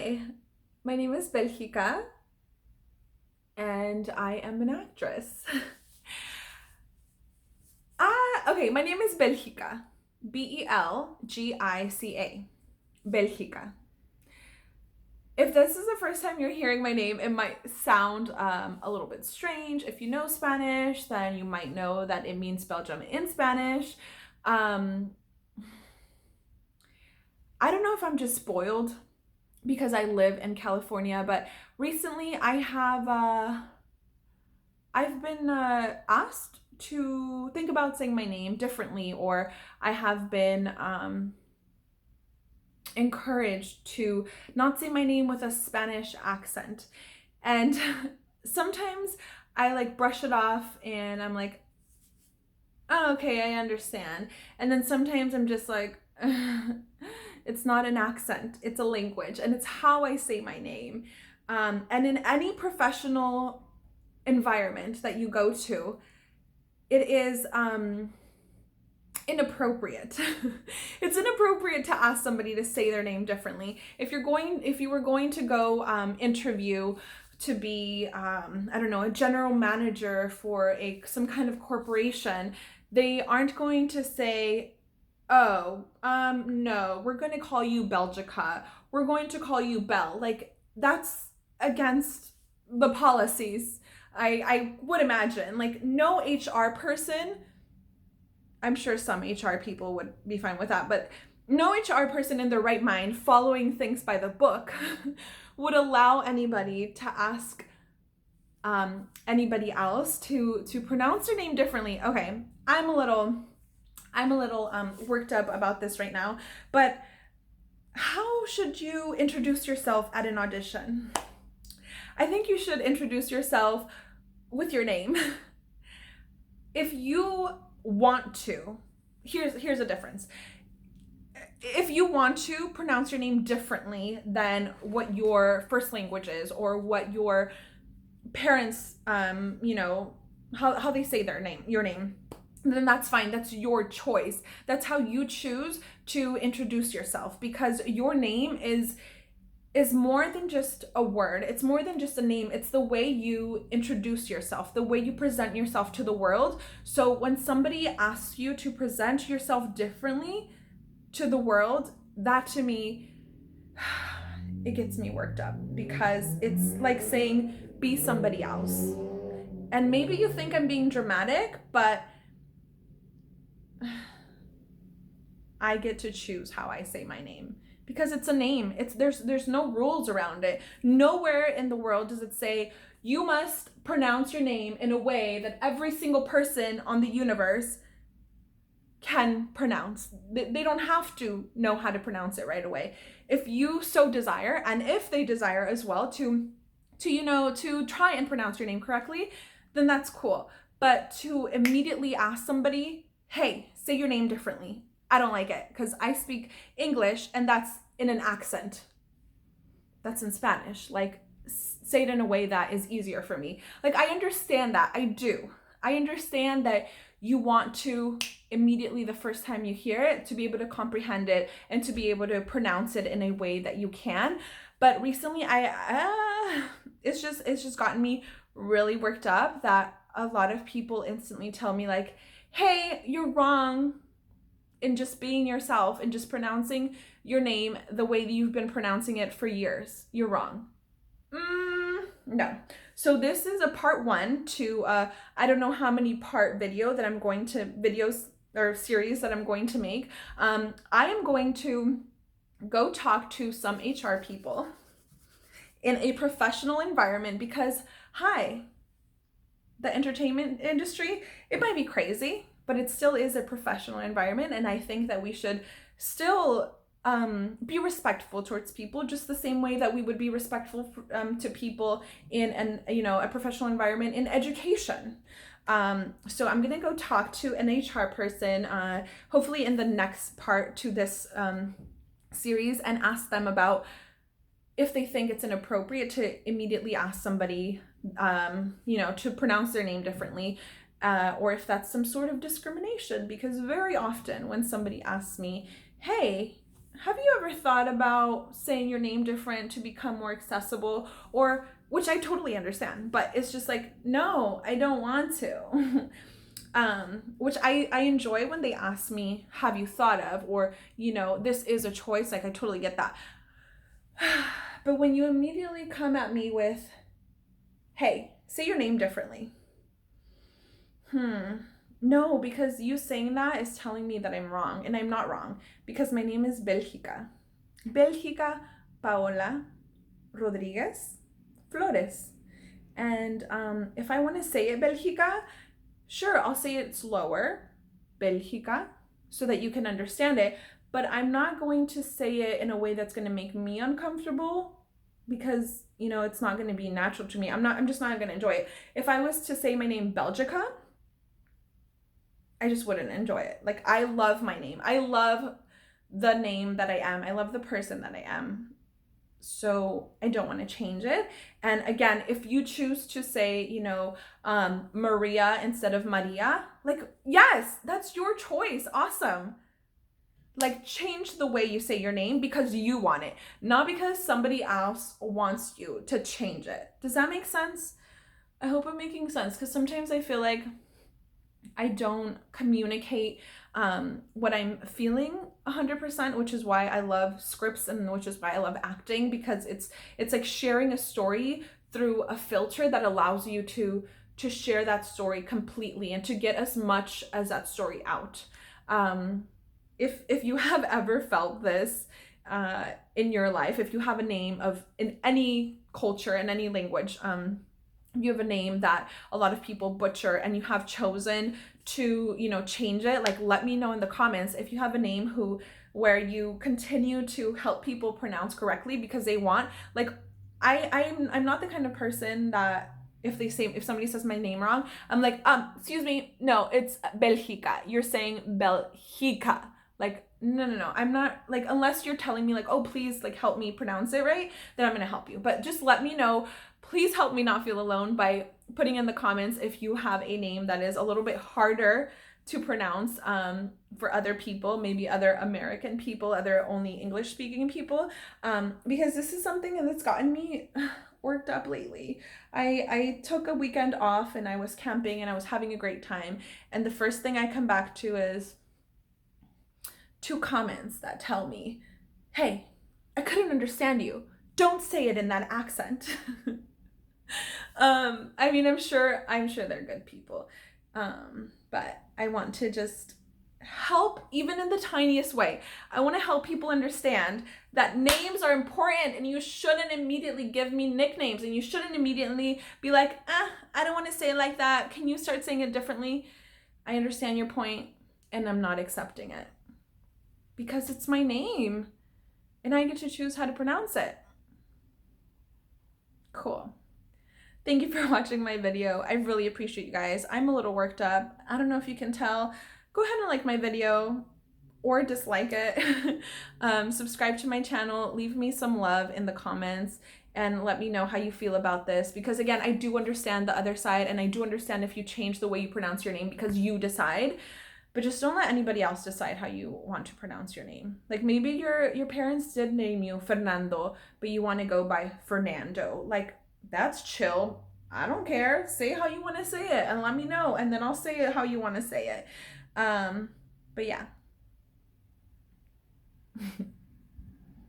Hi, my name is Belgica and I am an actress. Okay, my name is Belgica. Belgica. Belgica. If this is the first time you're hearing my name, it might sound a little bit strange. If you know Spanish, then you might know that it means Belgium in Spanish. Um, I don't know if I'm just spoiled because I live in California, but recently I've been asked to think about saying my name differently, or I have been encouraged to not say my name with a Spanish accent. And sometimes I like brush it off and I'm like, oh, okay, I understand. And then sometimes I'm just like, it's not an accent, it's a language, and it's how I say my name. And in any professional environment that you go to, it is inappropriate. It's inappropriate to ask somebody to say their name differently. If you were going to go interview to be I don't know, a general manager for some kind of corporation, they aren't going to say, oh, no, we're going to call you Belgica, we're going to call you Belle. Like, that's against the policies. I would imagine, like, no HR person, I'm sure some HR people would be fine with that, but no HR person in their right mind, following things by the book, would allow anybody to ask anybody else to pronounce their name differently. Okay, I'm a little worked up about this right now, but how should you introduce yourself at an audition? I think you should introduce yourself with your name. If you want to, here's a difference. If you want to pronounce your name differently than what your first language is, or what your parents how they say your name, then that's fine. That's your choice. That's how you choose to introduce yourself, because your name is more than just a word. It's more than just a name. It's the way you introduce yourself, the way you present yourself to the world. So when somebody asks you to present yourself differently to the world, that to me, it gets me worked up, because it's like saying, be somebody else. And maybe you think I'm being dramatic, but I get to choose how I say my name, because it's a name. There's no rules around it. Nowhere in the world does it say you must pronounce your name in a way that every single person on the universe can pronounce. They don't have to know how to pronounce it right away. If you so desire, and if they desire as well to try and pronounce your name correctly, then that's cool. But to immediately ask somebody, hey, say your name differently, I don't like it, because I speak English and that's in an accent. That's in Spanish. Like, say it in a way that is easier for me. Like, I understand that. I do. I understand that you want to immediately, the first time you hear it, to be able to comprehend it and to be able to pronounce it in a way that you can. But recently, it's just gotten me really worked up that a lot of people instantly tell me, like, hey, you're wrong in just being yourself and just pronouncing your name the way that you've been pronouncing it for years. You're wrong. No. So this is a part one to I don't know how many part videos that I'm going to make. I am going to go talk to some HR people in a professional environment, because the entertainment industry, it might be crazy, but it still is a professional environment, and I think that we should still be respectful towards people, just the same way that we would be respectful to people in a professional environment in education. So I'm gonna go talk to an HR person, hopefully in the next part to this series, and ask them about if they think it's inappropriate to immediately ask somebody to pronounce their name differently, or if that's some sort of discrimination. Because very often when somebody asks me, hey, have you ever thought about saying your name different to become more accessible? Or, which I totally understand, but it's just like, no, I don't want to. Which I enjoy when they ask me, have you thought of, or, this is a choice. Like, I totally get that. But when you immediately come at me with, hey, say your name differently. No, because you saying that is telling me that I'm wrong, and I'm not wrong, because my name is Belgica. Belgica Paola Rodriguez Flores. And if I want to say it Belgica, sure, I'll say it slower, Belgica, so that you can understand it, but I'm not going to say it in a way that's going to make me uncomfortable, because, it's not going to be natural to me. I'm just not going to enjoy it. If I was to say my name Belgica, I just wouldn't enjoy it. Like, I love my name. I love the name that I am. I love the person that I am. So I don't want to change it. And again, if you choose to say, Maria instead of Maria, like, yes, that's your choice. Awesome. Like, change the way you say your name because you want it, not because somebody else wants you to change it. Does that make sense? I hope I'm making sense, because sometimes I feel like I don't communicate what I'm feeling 100%, which is why I love scripts and which is why I love acting, because it's like sharing a story through a filter that allows you to share that story completely and to get as much as that story out. If you have ever felt this in your life, if you have a name in any culture, in any language, you have a name that a lot of people butcher and you have chosen to, change it, like, let me know in the comments if you have a name where you continue to help people pronounce correctly because they want, like, I'm not the kind of person that if somebody says my name wrong, I'm like, excuse me, no, it's Belgica. You're saying Belgica. Like, no. I'm not, like, unless you're telling me like, oh, please, like, help me pronounce it right, then I'm going to help you. But just let me know. Please help me not feel alone by putting in the comments if you have a name that is a little bit harder to pronounce for other people, maybe other American people, other only English speaking people, because this is something that's gotten me worked up lately. I took a weekend off and I was camping and I was having a great time. And the first thing I come back to is 2 comments that tell me, hey, I couldn't understand you. Don't say it in that accent. I mean, I'm sure they're good people. But I want to just help, even in the tiniest way. I want to help people understand that names are important, and you shouldn't immediately give me nicknames, and you shouldn't immediately be like, I don't want to say it like that. Can you start saying it differently? I understand your point, and I'm not accepting it because it's my name and I get to choose how to pronounce it. Cool. Thank you for watching my video. I really appreciate you guys. I'm a little worked up. I don't know if you can tell. Go ahead and like my video or dislike it. Subscribe to my channel. Leave me some love in the comments and let me know how you feel about this. Because again, I do understand the other side, and I do understand if you change the way you pronounce your name because you decide. But just don't let anybody else decide how you want to pronounce your name. Like, maybe your parents did name you Fernando, but you want to go by Fernando. Like, that's chill. I don't care. Say how you want to say it and let me know, and then I'll say it how you want to say it. But yeah.